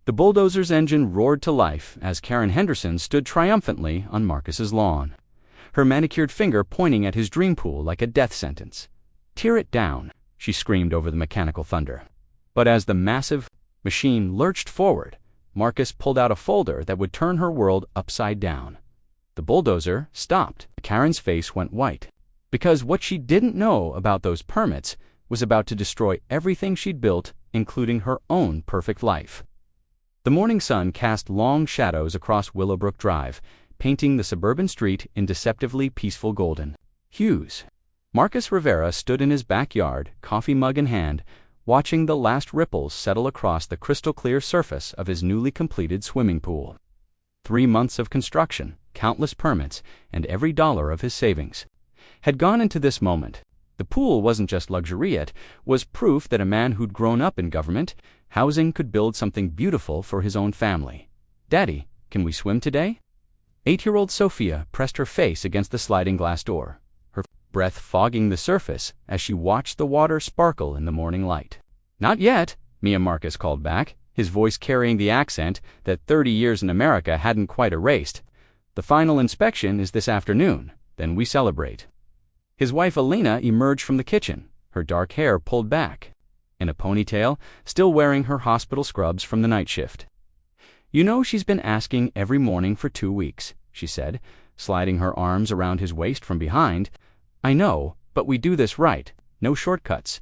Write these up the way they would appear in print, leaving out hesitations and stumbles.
The bulldozer's engine roared to life as Karen Henderson stood triumphantly on Marcus's lawn, her manicured finger pointing at his dream pool like a death sentence. "Tear it down," she screamed over the mechanical thunder. But as the massive machine lurched forward, Marcus pulled out a folder that would turn her world upside down. The bulldozer stopped. Karen's face went white, because what she didn't know about those permits was about to destroy everything she'd built, including her own perfect life. The morning sun cast long shadows across Willowbrook Drive, painting the suburban street in deceptively peaceful golden hues. Marcus Rivera stood in his backyard, coffee mug in hand, watching the last ripples settle across the crystal-clear surface of his newly completed swimming pool. 3 months of construction, countless permits, and every dollar of his savings had gone into this moment. The pool wasn't just luxury, it was proof that a man who'd grown up in government housing could build something beautiful for his own family. "Daddy, can we swim today?" 8-year-old Sophia pressed her face against the sliding glass door, her breath fogging the surface as she watched the water sparkle in the morning light. "Not yet," Mia Marcus called back, his voice carrying the accent that 30 years in America hadn't quite erased. "The final inspection is this afternoon, then we celebrate." His wife Alina emerged from the kitchen, her dark hair pulled back, in a ponytail, still wearing her hospital scrubs from the night shift. "You know she's been asking every morning for 2 weeks," she said, sliding her arms around his waist from behind. "I know, but we do this right, no shortcuts."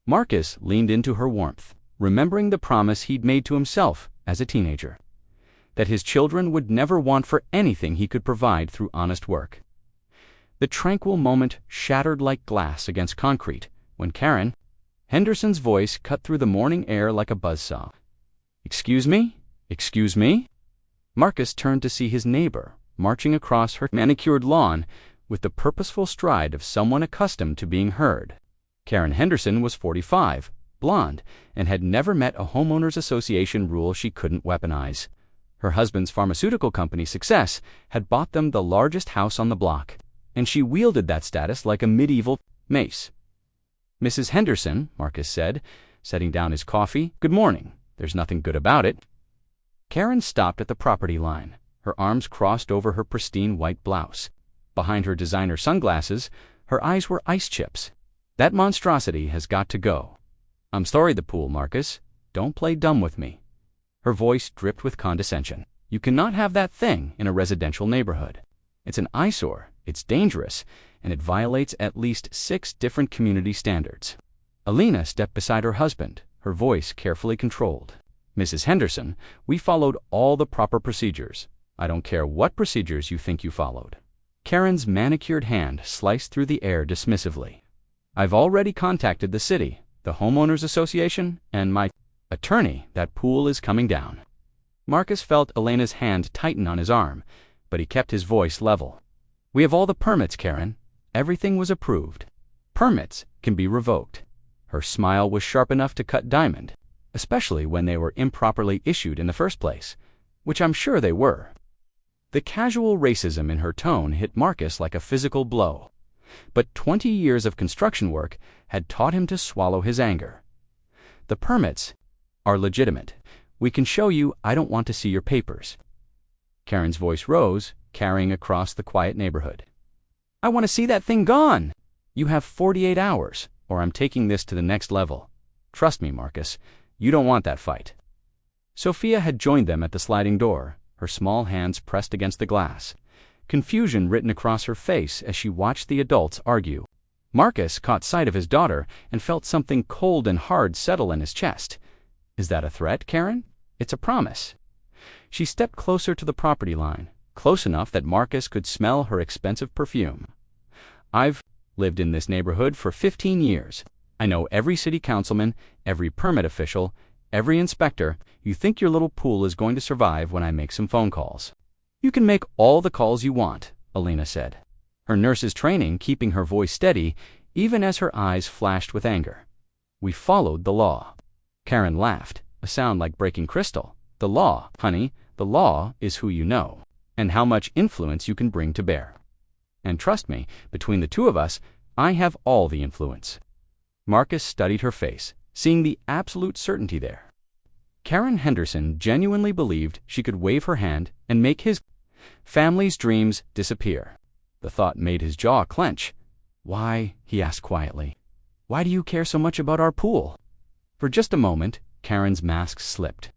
Marcus leaned into her warmth, remembering the promise he'd made to himself as a teenager, that his children would never want for anything he could provide through honest work. The tranquil moment shattered like glass against concrete when Karen Henderson's voice cut through the morning air like a buzzsaw. "Excuse me? Excuse me?" Marcus turned to see his neighbor marching across her manicured lawn with the purposeful stride of someone accustomed to being heard. Karen Henderson was 45, blonde, and had never met a homeowners association rule she couldn't weaponize. Her husband's pharmaceutical company's success had bought them the largest house on the block, and she wielded that status like a medieval mace. "Mrs. Henderson," Marcus said, setting down his coffee, "good morning. There's nothing good about it." Karen stopped at the property line, her arms crossed over her pristine white blouse. Behind her designer sunglasses, her eyes were ice chips. "That monstrosity has got to go." "I'm sorry, the pool, Marcus. Don't play dumb with me." Her voice dripped with condescension. "You cannot have that thing in a residential neighborhood. It's an eyesore, it's dangerous, and it violates at least 6 different community standards." Alina stepped beside her husband, her voice carefully controlled. "Mrs. Henderson, we followed all the proper procedures. I don't care what procedures you think you followed." Karen's manicured hand sliced through the air dismissively. "I've already contacted the city, the homeowners association, and my attorney. That pool is coming down." Marcus felt Elena's hand tighten on his arm, but he kept his voice level. "We have all the permits, Karen. Everything was approved. Permits can be revoked." Her smile was sharp enough to cut diamond, especially when they were improperly issued in the first place, which I'm sure they were. The casual racism in her tone hit Marcus like a physical blow, but 20 years of construction work had taught him to swallow his anger. "The permits are legitimate. We can show you. I don't want to see your papers." Karen's voice rose, carrying across the quiet neighborhood. "I want to see that thing gone. You have 48 hours, or I'm taking this to the next level. Trust me, Marcus, you don't want that fight." Sophia had joined them at the sliding door, her small hands pressed against the glass, confusion written across her face as she watched the adults argue. Marcus caught sight of his daughter and felt something cold and hard settle in his chest. "Is that a threat, Karen?" "It's a promise." She stepped closer to the property line, close enough that Marcus could smell her expensive perfume. "I've lived in this neighborhood for 15 years. I know every city councilman, every permit official, every inspector. You think your little pool is going to survive when I make some phone calls?" "You can make all the calls you want," Alina said, her nurse's training keeping her voice steady even as her eyes flashed with anger. "We followed the law." Karen laughed, a sound like breaking crystal. "The law, honey, the law is who you know, and how much influence you can bring to bear. And trust me, between the two of us, I have all the influence." Marcus studied her face, seeing the absolute certainty there. Karen Henderson genuinely believed she could wave her hand and make his family's dreams disappear. The thought made his jaw clench. "Why?" he asked quietly. "Why do you care so much about our pool?" For just a moment, Karen's mask slipped.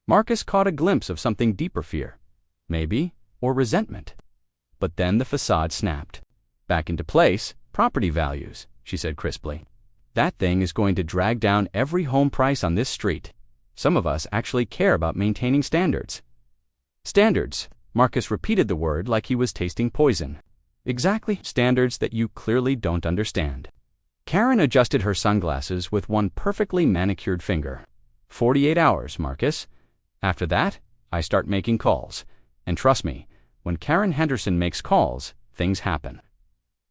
Marcus caught a glimpse of something deeper fear, maybe, or resentment. But then the facade snapped. "Back into place, property values," she said crisply. "That thing is going to drag down every home price on this street. Some of us actually care about maintaining standards." Standards. Marcus repeated the word like he was tasting poison. "Exactly, standards that you clearly don't understand." Karen adjusted her sunglasses with one perfectly manicured finger. 48 hours, Marcus. After that, I start making calls. And trust me, when Karen Henderson makes calls, things happen.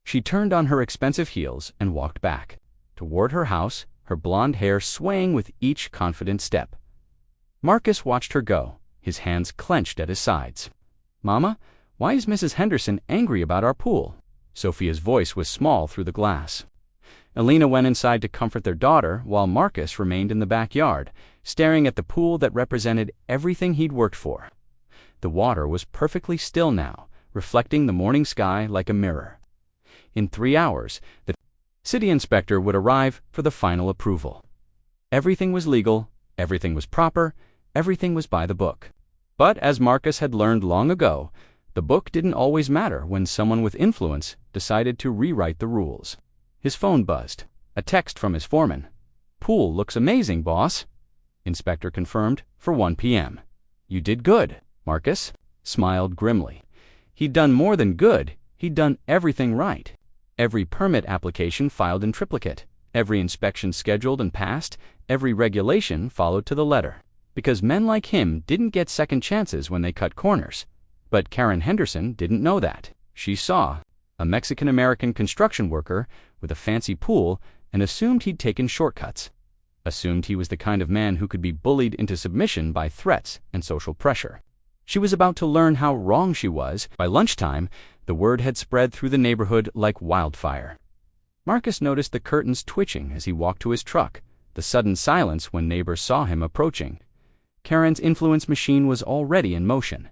She turned on her expensive heels and walked back, toward her house, her blonde hair swaying with each confident step. Marcus watched her go, his hands clenched at his sides. "Mama, why is Mrs. Henderson angry about our pool?" Sophia's voice was small through the glass. Alina went inside to comfort their daughter while Marcus remained in the backyard, staring at the pool that represented everything he'd worked for. The water was perfectly still now, reflecting the morning sky like a mirror. In 3 hours, the city inspector would arrive for the final approval. Everything was legal, everything was proper, everything was by the book. But as Marcus had learned long ago, the book didn't always matter when someone with influence decided to rewrite the rules. His phone buzzed. A text from his foreman. "Pool looks amazing, boss." Inspector confirmed for 1 p.m. "You did good." Marcus smiled grimly. He'd done more than good, he'd done everything right. Every permit application filed in triplicate, every inspection scheduled and passed, every regulation followed to the letter. Because men like him didn't get second chances when they cut corners. But Karen Henderson didn't know that. She saw a Mexican-American construction worker with a fancy pool and assumed he'd taken shortcuts. Assumed he was the kind of man who could be bullied into submission by threats and social pressure. She was about to learn how wrong she was. By lunchtime, the word had spread through the neighborhood like wildfire. Marcus noticed the curtains twitching as he walked to his truck, the sudden silence when neighbors saw him approaching. Karen's influence machine was already in motion.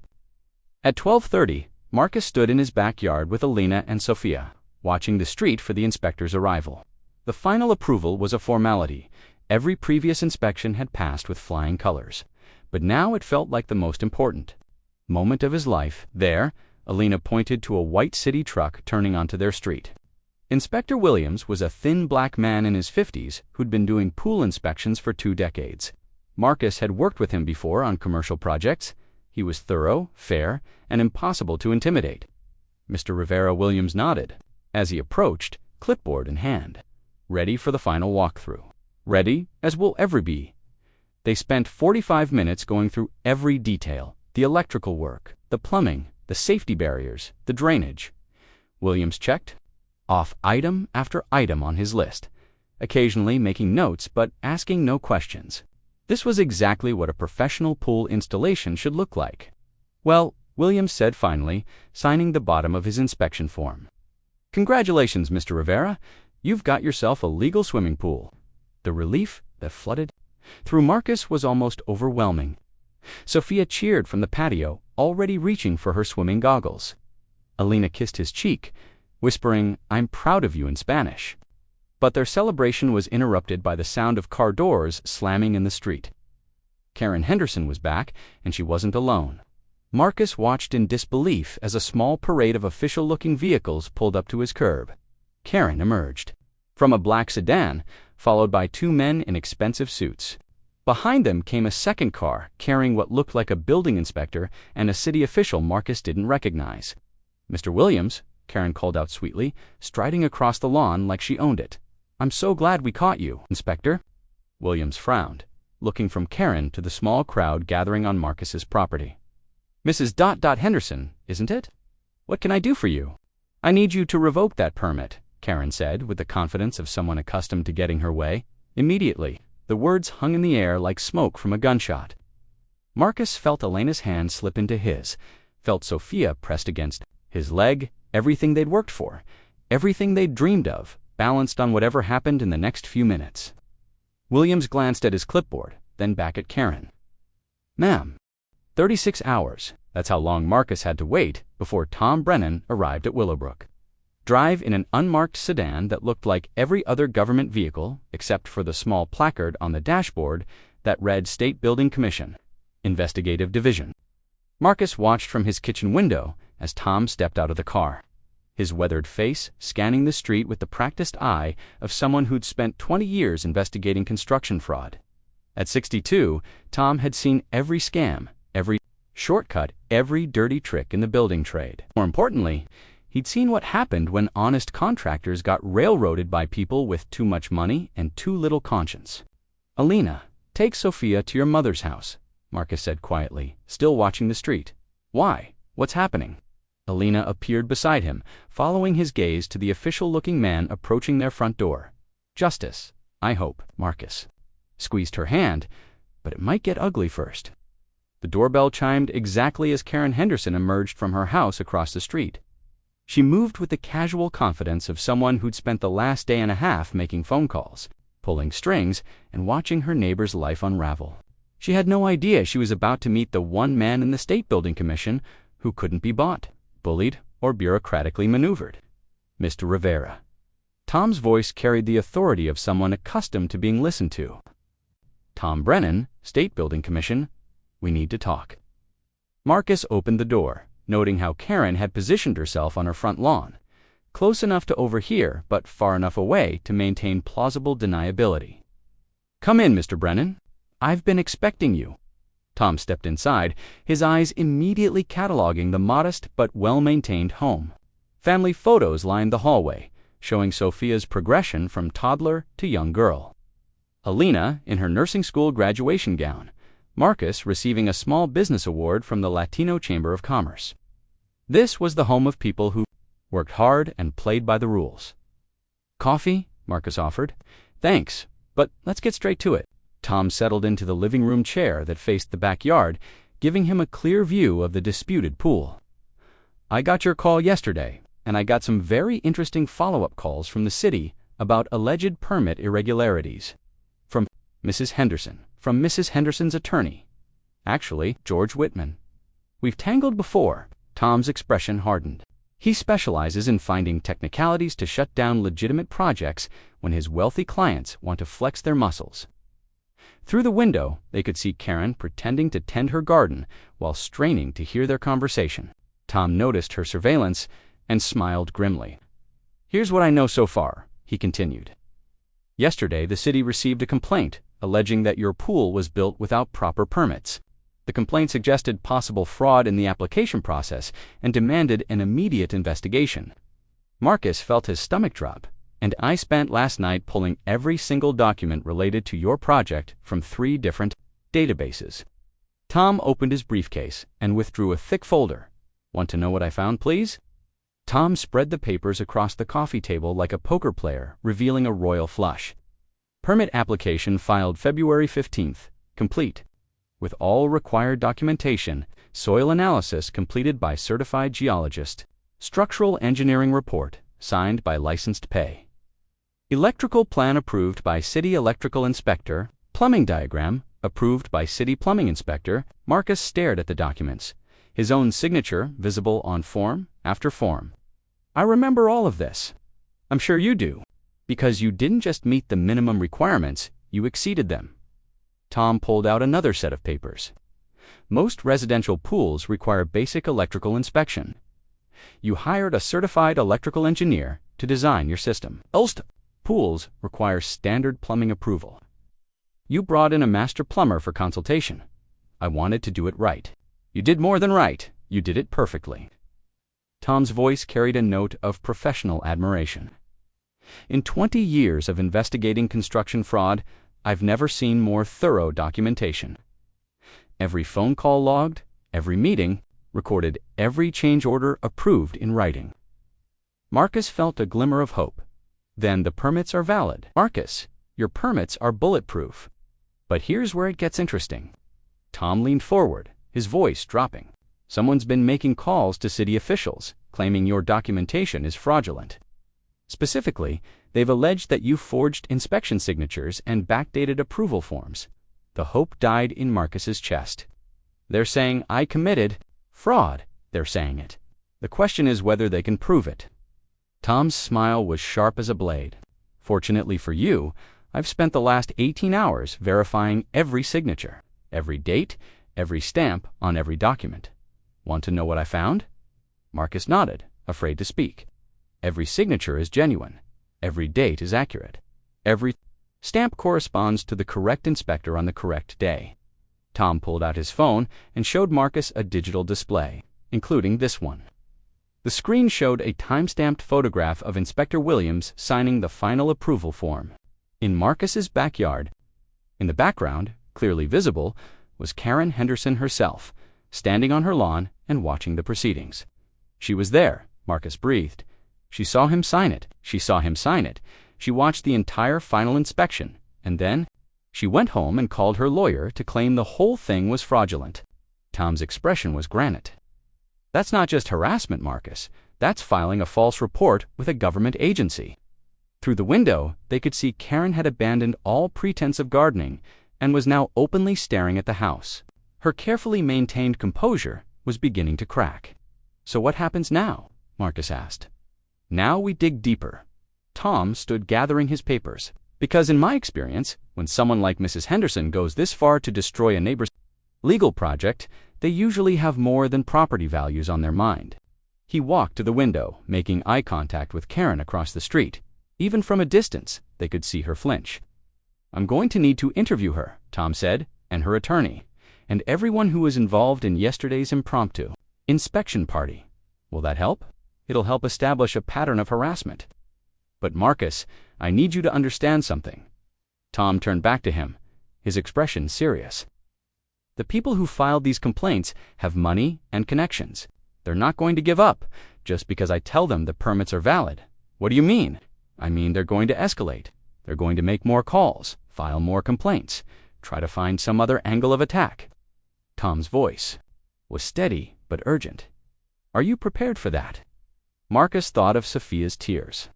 At 12:30, Marcus stood in his backyard with Alina and Sophia, watching the street for the inspector's arrival. The final approval was a formality. Every previous inspection had passed with flying colors. But now it felt like the most important moment of his life. There, Alina pointed to a white city truck turning onto their street. Inspector Williams was a thin black man in his 50s who'd been doing pool inspections for 2 decades. Marcus had worked with him before on commercial projects. He was thorough, fair, and impossible to intimidate. Mr. Rivera Williams nodded as he approached, clipboard in hand, ready for the final walkthrough. Ready as we'll ever be. They spent 45 minutes going through every detail, the electrical work, the plumbing, the safety barriers, the drainage. Williams checked off item after item on his list, occasionally making notes but asking no questions. This was exactly what a professional pool installation should look like. "Well," Williams said finally, signing the bottom of his inspection form. "Congratulations, Mr. Rivera. You've got yourself a legal swimming pool." The relief that flooded through Marcus was almost overwhelming. Sophia cheered from the patio, already reaching for her swimming goggles. Alina kissed his cheek, whispering, "I'm proud of you" in Spanish. But their celebration was interrupted by the sound of car doors slamming in the street. Karen Henderson was back, and she wasn't alone. Marcus watched in disbelief as a small parade of official-looking vehicles pulled up to his curb. Karen emerged from a black sedan, followed by 2 men in expensive suits. Behind them came a second car carrying what looked like a building inspector and a city official Marcus didn't recognize. "Mr. Williams," Karen called out sweetly, striding across the lawn like she owned it. "I'm so glad we caught you, Inspector." Williams frowned, looking from Karen to the small crowd gathering on Marcus's property. "Mrs. Henderson, isn't it? What can I do for you?" "I need you to revoke that permit," Karen said with the confidence of someone accustomed to getting her way. Immediately, the words hung in the air like smoke from a gunshot. Marcus felt Elena's hand slip into his, felt Sophia pressed against his leg, everything they'd worked for, everything they'd dreamed of, balanced on whatever happened in the next few minutes. Williams glanced at his clipboard, then back at Karen. "Ma'am." 36 hours. That's how long Marcus had to wait before Tom Brennan arrived at Willowbrook. Drive in an unmarked sedan that looked like every other government vehicle except for the small placard on the dashboard that read State Building Commission, Investigative Division. Marcus watched from his kitchen window as Tom stepped out of the car, his weathered face scanning the street with the practiced eye of someone who'd spent 20 years investigating construction fraud. At 62, Tom had seen every scam, every shortcut, every dirty trick in the building trade. More importantly, he'd seen what happened when honest contractors got railroaded by people with too much money and too little conscience. "Alina, take Sophia to your mother's house," Marcus said quietly, still watching the street. "Why? What's happening?" Alina appeared beside him, following his gaze to the official-looking man approaching their front door. "Justice, I hope." Marcus squeezed her hand, but it might get ugly first. The doorbell chimed exactly as Karen Henderson emerged from her house across the street. She moved with the casual confidence of someone who'd spent the last day and a half making phone calls, pulling strings, and watching her neighbor's life unravel. She had no idea she was about to meet the one man in the State Building Commission who couldn't be bought, bullied, or bureaucratically maneuvered. "Mr. Rivera." Tom's voice carried the authority of someone accustomed to being listened to. "Tom Brennan, State Building Commission. We need to talk." Marcus opened the door, noting how Karen had positioned herself on her front lawn, close enough to overhear but far enough away to maintain plausible deniability. "Come in, Mr. Brennan. I've been expecting you." Tom stepped inside, his eyes immediately cataloging the modest but well-maintained home. Family photos lined the hallway, showing Sophia's progression from toddler to young girl. Alina in her nursing school graduation gown, Marcus receiving a small business award from the Latino Chamber of Commerce. This was the home of people who worked hard and played by the rules. "Coffee?" Marcus offered. "Thanks, but let's get straight to it." Tom settled into the living room chair that faced the backyard, giving him a clear view of the disputed pool. "I got your call yesterday, and I got some very interesting follow-up calls from the city about alleged permit irregularities. From Mrs. Henderson, from Mrs. Henderson's attorney. Actually, George Whitman. We've tangled before." Tom's expression hardened. He specializes in finding technicalities to shut down legitimate projects when his wealthy clients want to flex their muscles. Through the window, they could see Karen pretending to tend her garden while straining to hear their conversation. Tom noticed her surveillance and smiled grimly. "Here's what I know so far," he continued. "Yesterday, the city received a complaint alleging that your pool was built without proper permits. The complaint suggested possible fraud in the application process and demanded an immediate investigation." Marcus felt his stomach drop, "and I spent last night pulling every single document related to your project from 3 different databases." Tom opened his briefcase and withdrew a thick folder. "Want to know what I found, please?" Tom spread the papers across the coffee table like a poker player, revealing a royal flush. "Permit application filed February 15th, complete. With all required documentation, soil analysis completed by certified geologist, structural engineering report signed by licensed pay. Electrical plan approved by city electrical inspector, plumbing diagram approved by city plumbing inspector." Marcus stared at the documents, his own signature visible on form after form. "I remember all of this. I'm sure you do, because you didn't just meet the minimum requirements, you exceeded them." Tom pulled out another set of papers. "Most residential pools require basic electrical inspection. You hired a certified electrical engineer to design your system. Most pools require standard plumbing approval. You brought in a master plumber for consultation. I wanted to do it right. You did more than right. You did it perfectly." Tom's voice carried a note of professional admiration. "In 20 years of investigating construction fraud, I've never seen more thorough documentation. Every phone call logged, every meeting recorded, every change order approved in writing." Marcus felt a glimmer of hope. "Then the permits are valid." "Marcus, your permits are bulletproof. But here's where it gets interesting." Tom leaned forward, his voice dropping. "Someone's been making calls to city officials, claiming your documentation is fraudulent. Specifically, they've alleged that you forged inspection signatures and backdated approval forms. The hope died in Marcus's chest. They're saying I committed fraud. They're saying it. The question is whether they can prove it. Tom's smile was sharp as a blade. Fortunately for you, I've spent the last 18 hours verifying every signature, every date, every stamp on every document. Want to know what I found? Marcus nodded, afraid to speak. Every signature is genuine. Every date is accurate. Every stamp corresponds to the correct inspector on the correct day. Tom pulled out his phone and showed Marcus a digital display, including this one. The screen showed a time-stamped photograph of Inspector Williams signing the final approval form. In Marcus's backyard, in the background, clearly visible, was Karen Henderson herself, standing on her lawn and watching the proceedings. She was there, Marcus breathed. She saw him sign it. She saw him sign it. She watched the entire final inspection, and then she went home and called her lawyer to claim the whole thing was fraudulent. Tom's expression was granite. That's not just harassment, Marcus. That's filing a false report with a government agency. Through the window, they could see Karen had abandoned all pretense of gardening and was now openly staring at the house. Her carefully maintained composure was beginning to crack. So what happens now? Marcus asked. Now we dig deeper. Tom stood gathering his papers, because in my experience, when someone like Mrs. Henderson goes this far to destroy a neighbor's legal project, they usually have more than property values on their mind. He walked to the window, making eye contact with Karen across the street. Even from a distance, they could see her flinch. I'm going to need to interview her, Tom said, and her attorney, and everyone who was involved in yesterday's impromptu inspection party. Will that help? It'll help establish a pattern of harassment. But Marcus, I need you to understand something. Tom turned back to him, his expression serious. The people who filed these complaints have money and connections. They're not going to give up just because I tell them the permits are valid. What do you mean? I mean they're going to escalate. They're going to make more calls, file more complaints, try to find some other angle of attack. Tom's voice was steady but urgent. Are you prepared for that? Marcus thought of Sophia's tears,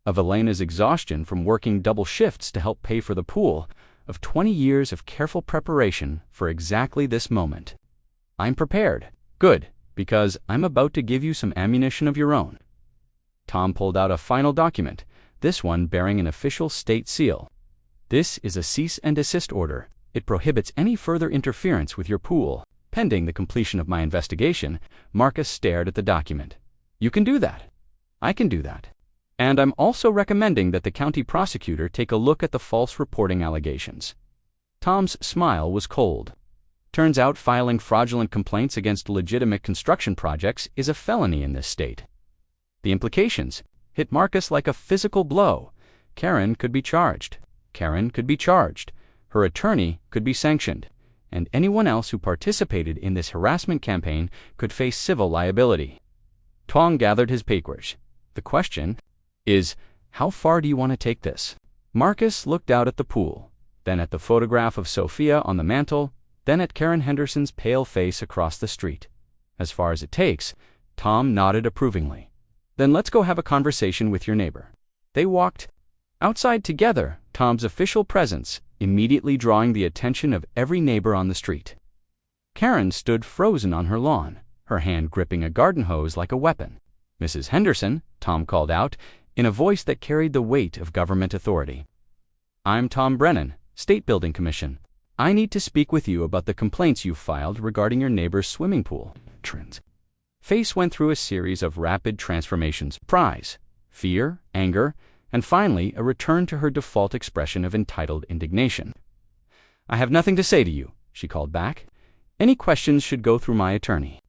of Elena's exhaustion from working double shifts to help pay for the pool, of 20 years of careful preparation for exactly this moment. I'm prepared. Good, because I'm about to give you some ammunition of your own. Tom pulled out a final document, this one bearing an official state seal. This is a cease and desist order. It prohibits any further interference with your pool. Pending the completion of my investigation, Marcus stared at the document. You can do that. I can do that. And I'm also recommending that the county prosecutor take a look at the false reporting allegations. Tom's smile was cold. Turns out filing fraudulent complaints against legitimate construction projects is a felony in this state. The implications hit Marcus like a physical blow. Karen could be charged. Karen could be charged. Her attorney could be sanctioned. And anyone else who participated in this harassment campaign could face civil liability. Tom gathered his papers. The question is, how far do you want to take this? Marcus looked out at the pool, then at the photograph of Sophia on the mantel, then at Karen Henderson's pale face across the street. As far as it takes, Tom nodded approvingly. Then let's go have a conversation with your neighbor. They walked outside together, Tom's official presence immediately drawing the attention of every neighbor on the street. Karen stood frozen on her lawn, her hand gripping a garden hose like a weapon. Mrs. Henderson, Tom called out, in a voice that carried the weight of government authority. I'm Tom Brennan, State Building Commission. I need to speak with you about the complaints you filed regarding your neighbor's swimming pool. Face went through a series of rapid transformations: surprise, fear, anger, and finally a return to her default expression of entitled indignation. I have nothing to say to you, she called back. Any questions should go through my attorney.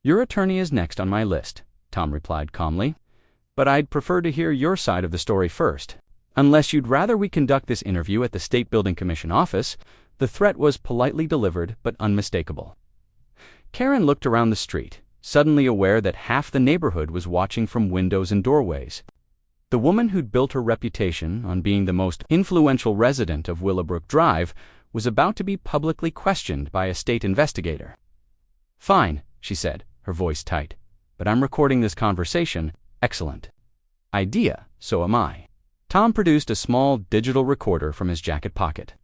Your attorney is next on my list, Tom replied calmly. But I'd prefer to hear your side of the story first. Unless you'd rather we conduct this interview at the State Building Commission office, the threat was politely delivered but unmistakable. Karen looked around the street, suddenly aware that half the neighborhood was watching from windows and doorways. The woman who'd built her reputation on being the most influential resident of Willowbrook Drive was about to be publicly questioned by a state investigator. Fine, she said, her voice tight, but I'm recording this conversation. Excellent idea, so am I. Tom produced a small digital recorder from his jacket pocket.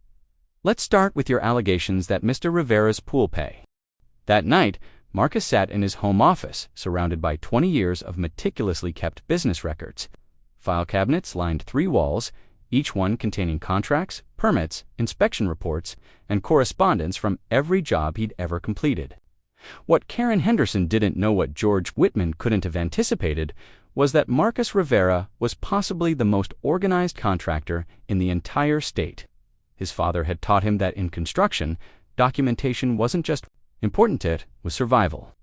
Let's start with your allegations that Mr. Rivera's pool pay. That night, Marcus sat in his home office, surrounded by 20 years of meticulously kept business records. File cabinets lined 3 walls, each one containing contracts, permits, inspection reports, and correspondence from every job he'd ever completed. What Karen Henderson didn't know, what George Whitman couldn't have anticipated, was that Marcus Rivera was possibly the most organized contractor in the entire state. His father had taught him that in construction, documentation wasn't just important, it was survival.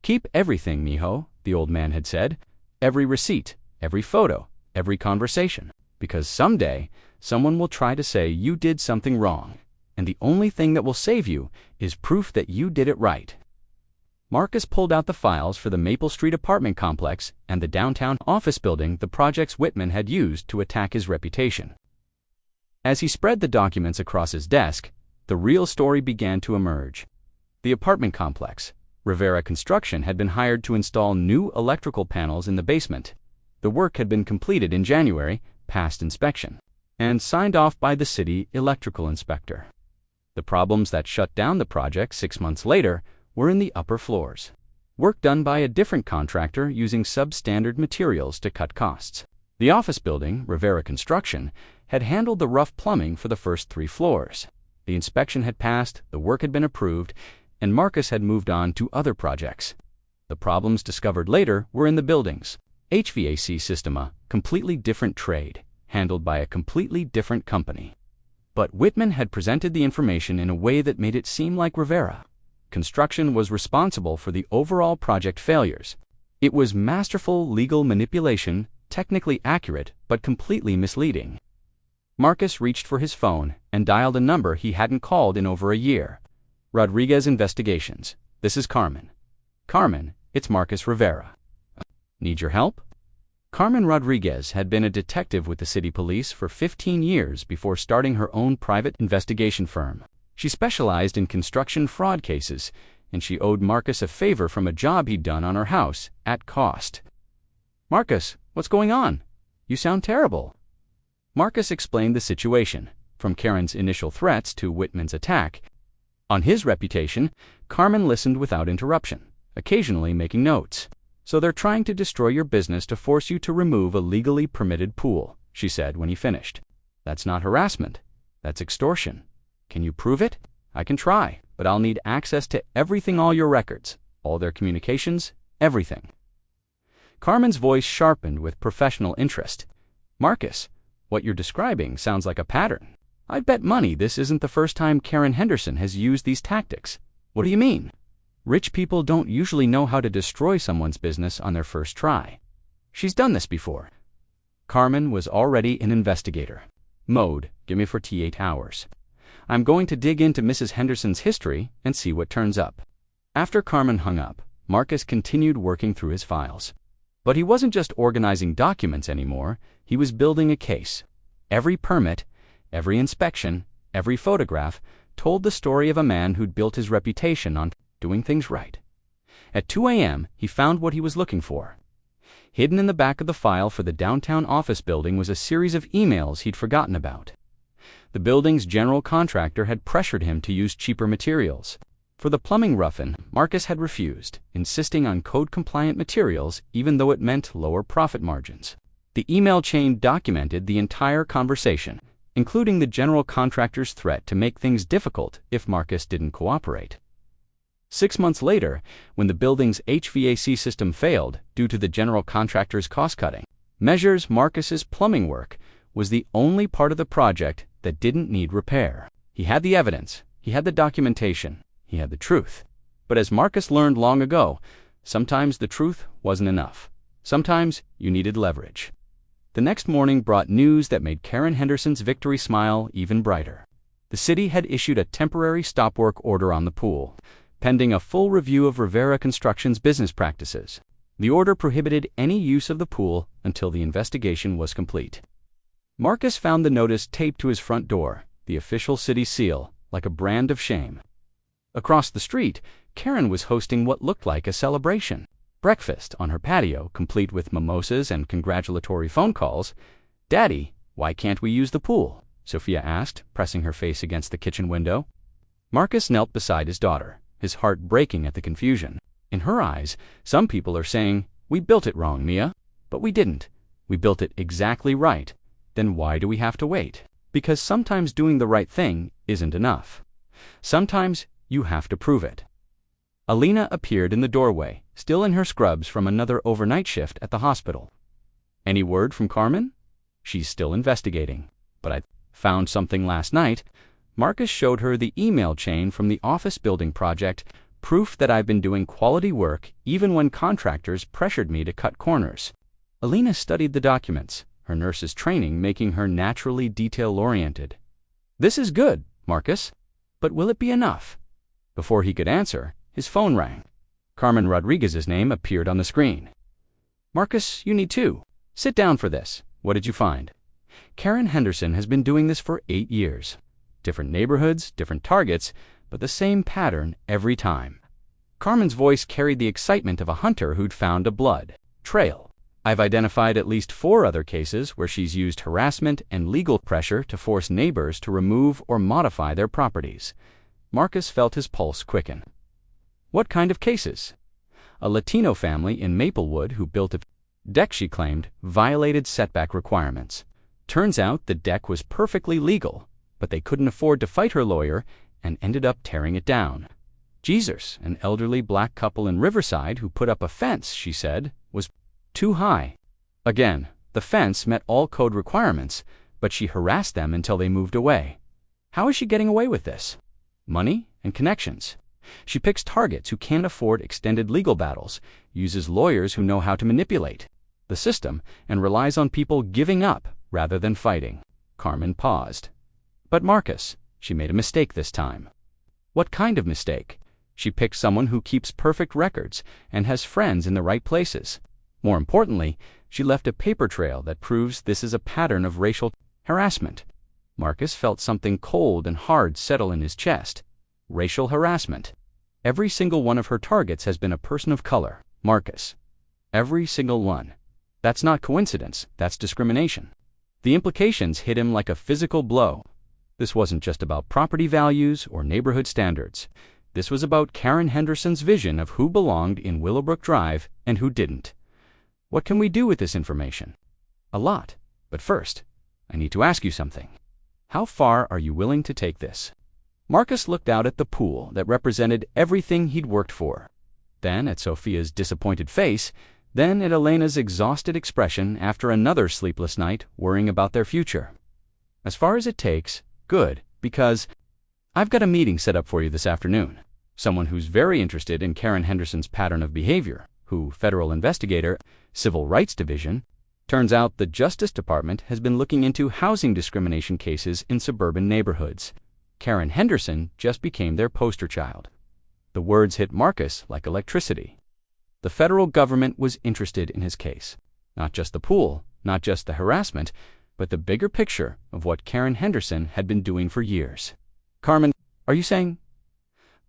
"Keep everything, mijo," the old man had said. "Every receipt, every photo, every conversation. Because someday, someone will try to say you did something wrong, and the only thing that will save you is proof that you did it right." Marcus pulled out the files for the Maple Street apartment complex and the downtown office building, the projects Whitman had used to attack his reputation. As he spread the documents across his desk, the real story began to emerge. The apartment complex, Rivera Construction, had been hired to install new electrical panels in the basement. The work had been completed in January, passed inspection, and signed off by the city electrical inspector. The problems that shut down the project 6 months later were in the upper floors. Work done by a different contractor using substandard materials to cut costs. The office building, Rivera Construction, had handled the rough plumbing for the first 3 floors. The inspection had passed, the work had been approved, and Marcus had moved on to other projects. The problems discovered later were in the building's HVAC system, a completely different trade, handled by a completely different company. But Whitman had presented the information in a way that made it seem like Rivera Construction was responsible for the overall project failures. It was masterful legal manipulation, technically accurate, but completely misleading. Marcus reached for his phone and dialed a number he hadn't called in over a year. "Rodriguez Investigations. This is Carmen." "Carmen, it's Marcus Rivera." "Need your help?" Carmen Rodriguez had been a detective with the city police for 15 years before starting her own private investigation firm. She specialized in construction fraud cases, and she owed Marcus a favor from a job he'd done on her house at cost. "Marcus, what's going on? You sound terrible." Marcus explained the situation, from Karen's initial threats to Whitman's attack. On his reputation, Carmen listened without interruption, occasionally making notes. "So they're trying to destroy your business to force you to remove a legally permitted pool," she said when he finished. "That's not harassment. That's extortion. Can you prove it?" "I can try, but I'll need access to everything, all your records, all their communications, everything." Carmen's voice sharpened with professional interest. "Marcus, what you're describing sounds like a pattern. I'd bet money this isn't the first time Karen Henderson has used these tactics." "What do you mean?" "Rich people don't usually know how to destroy someone's business on their first try. She's done this before." Carmen was already an investigator. Mode, give me 48 hours. "I'm going to dig into Mrs. Henderson's history and see what turns up." After Carmen hung up, Marcus continued working through his files. But he wasn't just organizing documents anymore, he was building a case. Every permit, every inspection, every photograph told the story of a man who'd built his reputation on doing things right. At 2 a.m., he found what he was looking for. Hidden in the back of the file for the downtown office building was a series of emails he'd forgotten about. The building's general contractor had pressured him to use cheaper materials. For the plumbing rough-in, Marcus had refused, insisting on code-compliant materials even though it meant lower profit margins. The email chain documented the entire conversation, including the general contractor's threat to make things difficult if Marcus didn't cooperate. 6 months later, when the building's HVAC system failed due to the general contractor's cost-cutting measures, Marcus's plumbing work was the only part of the project that didn't need repair. He had the evidence, he had the documentation, he had the truth. But as Marcus learned long ago, sometimes the truth wasn't enough. Sometimes you needed leverage. The next morning brought news that made Karen Henderson's victory smile even brighter. The city had issued a temporary stop work order on the pool, pending a full review of Rivera Construction's business practices. The order prohibited any use of the pool until the investigation was complete. Marcus found the notice taped to his front door, the official city seal, like a brand of shame. Across the street, Karen was hosting what looked like a celebration. Breakfast on her patio, complete with mimosas and congratulatory phone calls. "Daddy, why can't we use the pool? Sophia asked, pressing her face against the kitchen window. Marcus knelt beside his daughter, his heart breaking at the confusion. In her eyes, some people are saying, "We built it wrong, Mia." But we didn't. We built it exactly right. Then why do we have to wait? Because sometimes doing the right thing isn't enough. Sometimes you have to prove it. Alina appeared in the doorway, still in her scrubs from another overnight shift at the hospital. Any word from Carmen? She's still investigating. But I found something last night. Marcus showed her the email chain from the office building project, proof that I've been doing quality work even when contractors pressured me to cut corners. Alina studied the documents, her nurse's training making her naturally detail-oriented. This is good, Marcus, but will it be enough? Before he could answer, his phone rang. Carmen Rodriguez's name appeared on the screen. Marcus, you need to. Sit down for this. What did you find? Karen Henderson has been doing this for 8 years. Different neighborhoods, different targets, but the same pattern every time. Carmen's voice carried the excitement of a hunter who'd found a blood trail. I've identified at least 4 other cases where she's used harassment and legal pressure to force neighbors to remove or modify their properties. Marcus felt his pulse quicken. What kind of cases? A Latino family in Maplewood who built a deck she claimed violated setback requirements. Turns out the deck was perfectly legal, but they couldn't afford to fight her lawyer and ended up tearing it down. Jesus, an elderly black couple in Riverside who put up a fence, she said, was too high. Again, the fence met all code requirements, but she harassed them until they moved away. How is she getting away with this? Money and connections. She picks targets who can't afford extended legal battles, uses lawyers who know how to manipulate the system, and relies on people giving up rather than fighting. Carmen paused. But Marcus, she made a mistake this time. What kind of mistake? She picked someone who keeps perfect records and has friends in the right places. More importantly, she left a paper trail that proves this is a pattern of racial harassment. Marcus felt something cold and hard settle in his chest. Racial harassment. Every single one of her targets has been a person of color. Marcus. Every single one. That's not coincidence, that's discrimination. The implications hit him like a physical blow. This wasn't just about property values or neighborhood standards. This was about Karen Henderson's vision of who belonged in Willowbrook Drive and who didn't. What can we do with this information? A lot. But first, I need to ask you something. How far are you willing to take this? Marcus looked out at the pool that represented everything he'd worked for. Then at Sophia's disappointed face, then at Elena's exhausted expression after another sleepless night worrying about their future. As far as it takes, good, because I've got a meeting set up for you this afternoon. Someone who's very interested in Karen Henderson's pattern of behavior, who, federal investigator, Civil Rights Division. Turns out the Justice Department has been looking into housing discrimination cases in suburban neighborhoods. Karen Henderson just became their poster child. The words hit Marcus like electricity. The federal government was interested in his case. Not just the pool, not just the harassment, but the bigger picture of what Karen Henderson had been doing for years. Carmen, are you saying?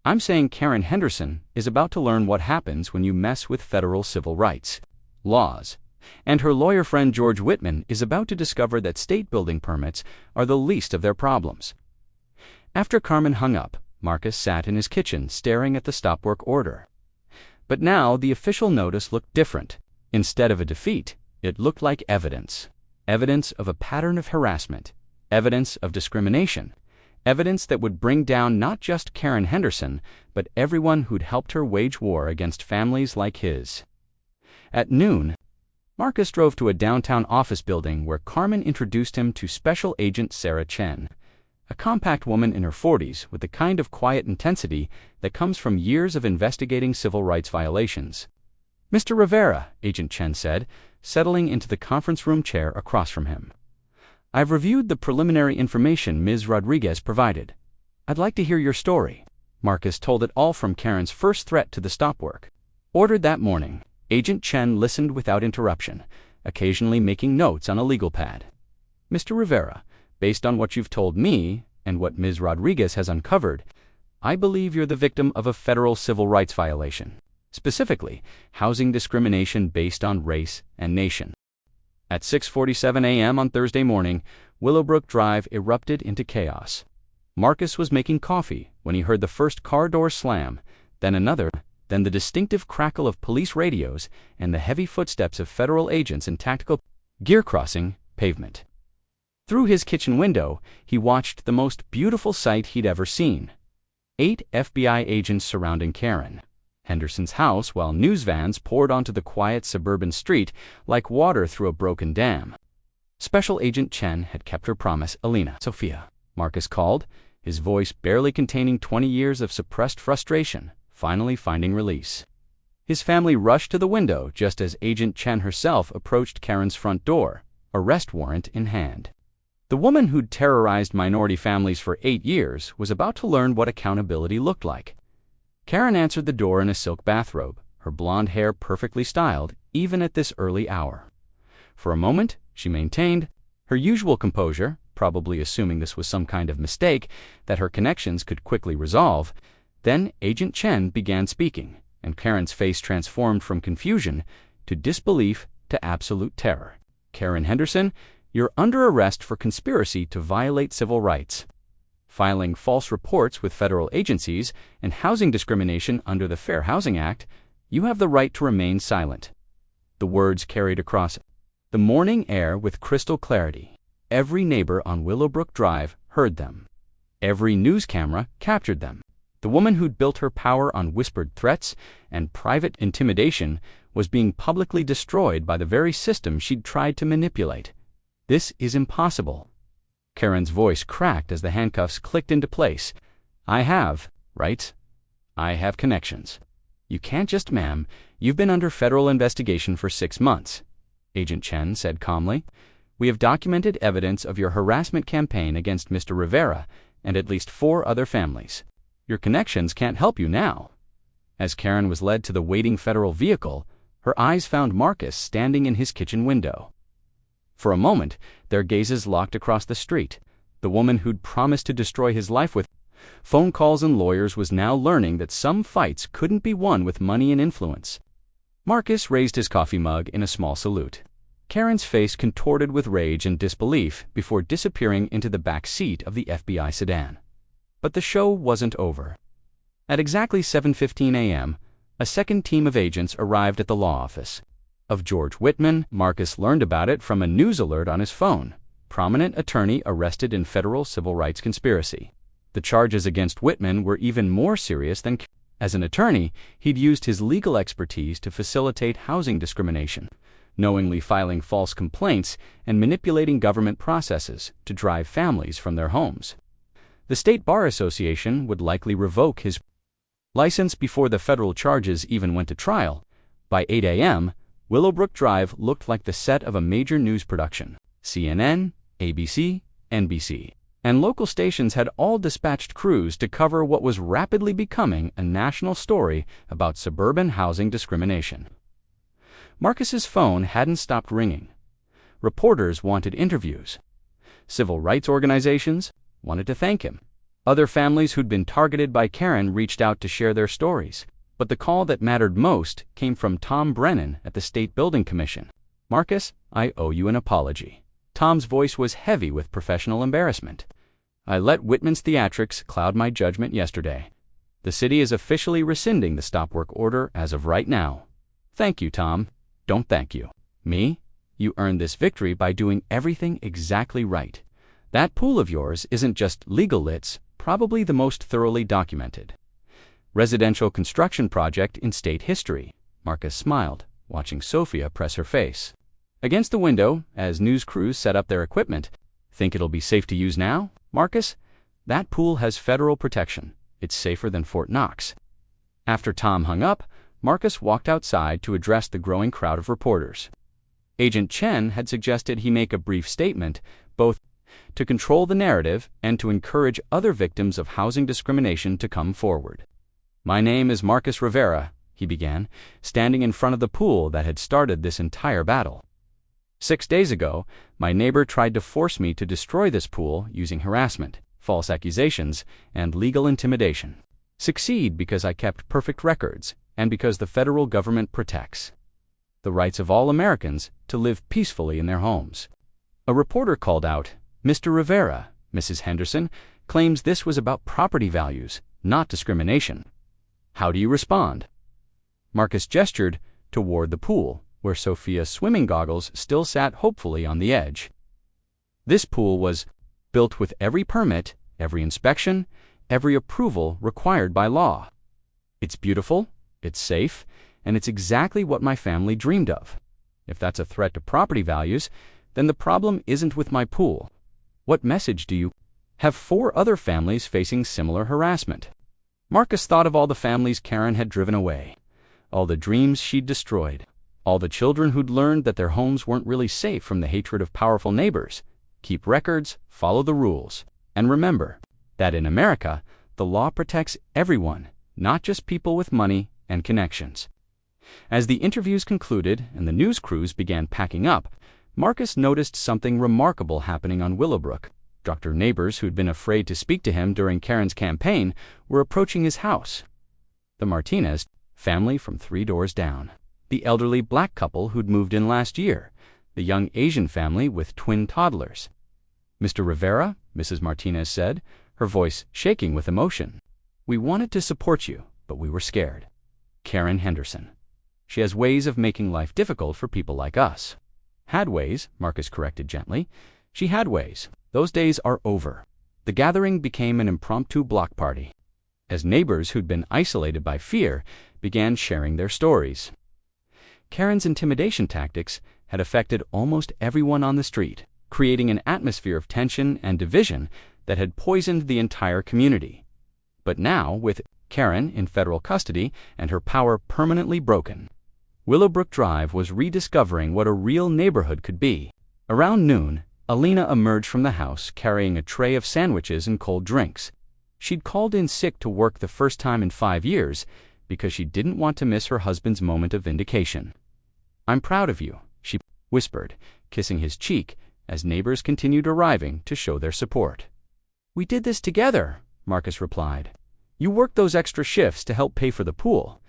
I'm saying Karen Henderson is about to learn what happens when you mess with federal civil rights laws. And her lawyer friend George Whitman is about to discover that state building permits are the least of their problems. After Carmen hung up, Marcus sat in his kitchen staring at the stop work order. But now the official notice looked different. Instead of a defeat, it looked like evidence. Evidence of a pattern of harassment. Evidence of discrimination. Evidence that would bring down not just Karen Henderson, but everyone who'd helped her wage war against families like his. At noon, Marcus drove to a downtown office building where Carmen introduced him to Special Agent Sarah Chen, a compact woman in her 40s with the kind of quiet intensity that comes from years of investigating civil rights violations. Mr. Rivera, Agent Chen said, settling into the conference room chair across from him. I've reviewed the preliminary information Ms. Rodriguez provided. I'd like to hear your story. Marcus told it all from Karen's first threat to the stop work. Ordered that morning, Agent Chen listened without interruption, occasionally making notes on a legal pad. Mr. Rivera, based on what you've told me and what Ms. Rodriguez has uncovered, I believe you're the victim of a federal civil rights violation, specifically housing discrimination based on race and nation. At 6:47 a.m. on Thursday morning, Willowbrook Drive erupted into chaos. Marcus was making coffee when he heard the first car door slam, then another, then the distinctive crackle of police radios and the heavy footsteps of federal agents in tactical gear crossing pavement. Through his kitchen window, he watched the most beautiful sight he'd ever seen. 8 FBI agents surrounding Karen Henderson's house while news vans poured onto the quiet suburban street like water through a broken dam. Special Agent Chen had kept her promise. Alina, Sophia, Marcus called, his voice barely containing 20 years of suppressed frustration, finally finding release. His family rushed to the window just as Agent Chen herself approached Karen's front door, arrest warrant in hand. The woman who'd terrorized minority families for 8 years was about to learn what accountability looked like. Karen answered the door in a silk bathrobe, her blonde hair perfectly styled, even at this early hour. For a moment, she maintained her usual composure, probably assuming this was some kind of mistake that her connections could quickly resolve. Then Agent Chen began speaking, and Karen's face transformed from confusion to disbelief to absolute terror. Karen Henderson, you're under arrest for conspiracy to violate civil rights, filing false reports with federal agencies, and housing discrimination under the Fair Housing Act. You have the right to remain silent. The words carried across the morning air with crystal clarity. Every neighbor on Willowbrook Drive heard them. Every news camera captured them. The woman who'd built her power on whispered threats and private intimidation was being publicly destroyed by the very system she'd tried to manipulate. This is impossible. Karen's voice cracked as the handcuffs clicked into place. I have rights. I have connections. You can't just, ma'am. You've been under federal investigation for 6 months, Agent Chen said calmly. We have documented evidence of your harassment campaign against Mr. Rivera and at least 4 other families. Your connections can't help you now. As Karen was led to the waiting federal vehicle, her eyes found Marcus standing in his kitchen window. For a moment, their gazes locked across the street. The woman who'd promised to destroy his life with phone calls and lawyers was now learning that some fights couldn't be won with money and influence. Marcus raised his coffee mug in a small salute. Karen's face contorted with rage and disbelief before disappearing into the back seat of the FBI sedan. But the show wasn't over. At exactly 7:15 a.m., a second team of agents arrived at the law office of George Whitman. Marcus learned about it from a news alert on his phone. Prominent attorney arrested in federal civil rights conspiracy. The charges against Whitman were even more serious than. As an attorney, he'd used his legal expertise to facilitate housing discrimination, knowingly filing false complaints and manipulating government processes to drive families from their homes. The State Bar Association would likely revoke his license before the federal charges even went to trial. By 8 a.m., Willowbrook Drive looked like the set of a major news production. CNN, ABC, NBC, and local stations had all dispatched crews to cover what was rapidly becoming a national story about suburban housing discrimination. Marcus's phone hadn't stopped ringing. Reporters wanted interviews. Civil rights organizations wanted to thank him. Other families who'd been targeted by Karen reached out to share their stories. But the call that mattered most came from Tom Brennan at the State Building Commission. Marcus, I owe you an apology. Tom's voice was heavy with professional embarrassment. I let Whitman's theatrics cloud my judgment yesterday. The city is officially rescinding the stop work order as of right now. Thank you, Tom. Don't thank you. Me? You earned this victory by doing everything exactly right. That pool of yours isn't just legal, it's probably the most thoroughly documented residential construction project in state history. Marcus smiled, watching Sophia press her face against the window as news crews set up their equipment. Think it'll be safe to use now, Marcus? That pool has federal protection. It's safer than Fort Knox. After Tom hung up, Marcus walked outside to address the growing crowd of reporters. Agent Chen had suggested he make a brief statement, both to control the narrative and to encourage other victims of housing discrimination to come forward. My name is Marcus Rivera, he began, standing in front of the pool that had started this entire battle. 6 days ago, my neighbor tried to force me to destroy this pool using harassment, false accusations, and legal intimidation. Succeed because I kept perfect records and because the federal government protects the rights of all Americans to live peacefully in their homes. A reporter called out, Mr. Rivera, Mrs. Henderson, claims this was about property values, not discrimination. How do you respond? Marcus gestured toward the pool, where Sophia's swimming goggles still sat hopefully on the edge. This pool was built with every permit, every inspection, every approval required by law. It's beautiful, it's safe, and it's exactly what my family dreamed of. If that's a threat to property values, then the problem isn't with my pool. What message do you have 4 other families facing similar harassment? Marcus thought of all the families Karen had driven away, all the dreams she'd destroyed, all the children who'd learned that their homes weren't really safe from the hatred of powerful neighbors. Keep records, follow the rules, and remember that in America, the law protects everyone, not just people with money and connections. As the interviews concluded and the news crews began packing up, Marcus noticed something remarkable happening on Willowbrook. Dr. Neighbors who'd been afraid to speak to him during Karen's campaign were approaching his house. The Martinez family from 3 doors down, the elderly black couple who'd moved in last year, the young Asian family with twin toddlers. Mr. Rivera, Mrs. Martinez said, her voice shaking with emotion. We wanted to support you, but we were scared. Karen Henderson. She has ways of making life difficult for people like us. Had ways, Marcus corrected gently. She had ways. Those days are over. The gathering became an impromptu block party, as neighbors who'd been isolated by fear began sharing their stories. Karen's intimidation tactics had affected almost everyone on the street, creating an atmosphere of tension and division that had poisoned the entire community. But now, with Karen in federal custody and her power permanently broken, Willowbrook Drive was rediscovering what a real neighborhood could be. Around noon, Alina emerged from the house carrying a tray of sandwiches and cold drinks. She'd called in sick to work the first time in 5 years because she didn't want to miss her husband's moment of vindication. I'm proud of you, she whispered, kissing his cheek as neighbors continued arriving to show their support. We did this together, Marcus replied. You worked those extra shifts to help pay for the pool.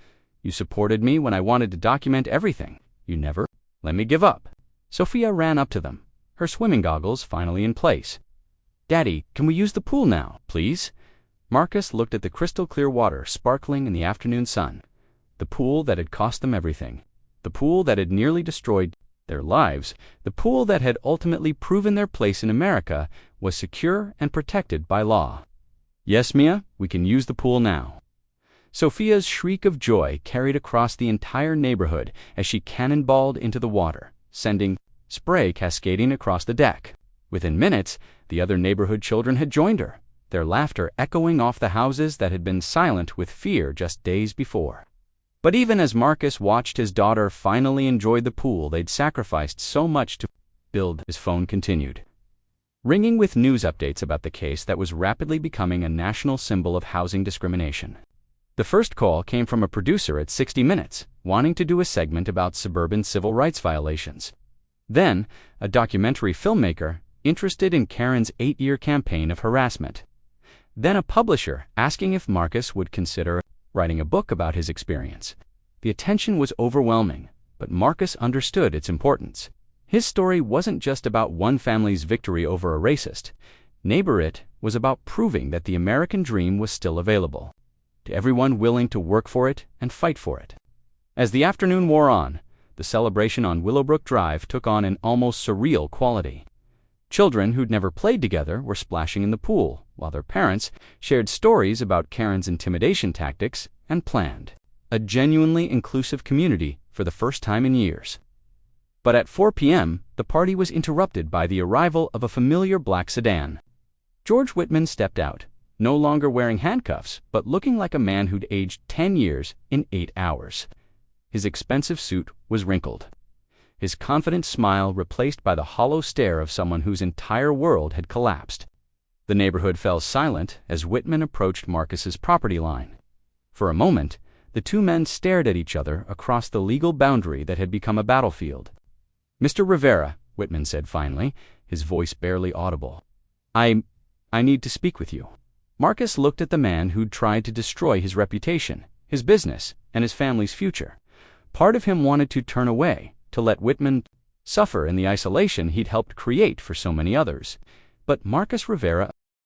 You supported me when I wanted to document everything. You never let me give up. Sophia ran up to them, her swimming goggles finally in place. Daddy, can we use the pool now, please? Marcus looked at the crystal-clear water sparkling in the afternoon sun. The pool that had cost them everything. The pool that had nearly destroyed their lives. The pool that had ultimately proven their place in America was secure and protected by law. Yes, Mia, we can use the pool now. Sophia's shriek of joy carried across the entire neighborhood as she cannonballed into the water, sending spray cascading across the deck. Within minutes, the other neighborhood children had joined her, their laughter echoing off the houses that had been silent with fear just days before. But even as Marcus watched his daughter finally enjoy the pool they'd sacrificed so much to build, his phone continued ringing with news updates about the case that was rapidly becoming a national symbol of housing discrimination. The first call came from a producer at 60 Minutes, wanting to do a segment about suburban civil rights violations. Then, a documentary filmmaker interested in Karen's 8-year campaign of harassment. Then a publisher asking if Marcus would consider writing a book about his experience. The attention was overwhelming, but Marcus understood its importance. His story wasn't just about one family's victory over a racist. Neighbor It was about proving that the American dream was still available, to everyone willing to work for it and fight for it. As the afternoon wore on, the celebration on Willowbrook Drive took on an almost surreal quality. Children who'd never played together were splashing in the pool, while their parents shared stories about Karen's intimidation tactics and planned a genuinely inclusive community for the first time in years. But at 4 p.m., the party was interrupted by the arrival of a familiar black sedan. George Whitman stepped out, no longer wearing handcuffs, but looking like a man who'd aged 10 years in 8 hours. His expensive suit was wrinkled, his confident smile replaced by the hollow stare of someone whose entire world had collapsed. The neighborhood fell silent as Whitman approached Marcus's property line. For a moment, the two men stared at each other across the legal boundary that had become a battlefield. Mr. Rivera, Whitman said finally, his voice barely audible. I need to speak with you. Marcus looked at the man who'd tried to destroy his reputation, his business, and his family's future. Part of him wanted to turn away, to let Whitman suffer in the isolation he'd helped create for so many others. But Marcus Rivera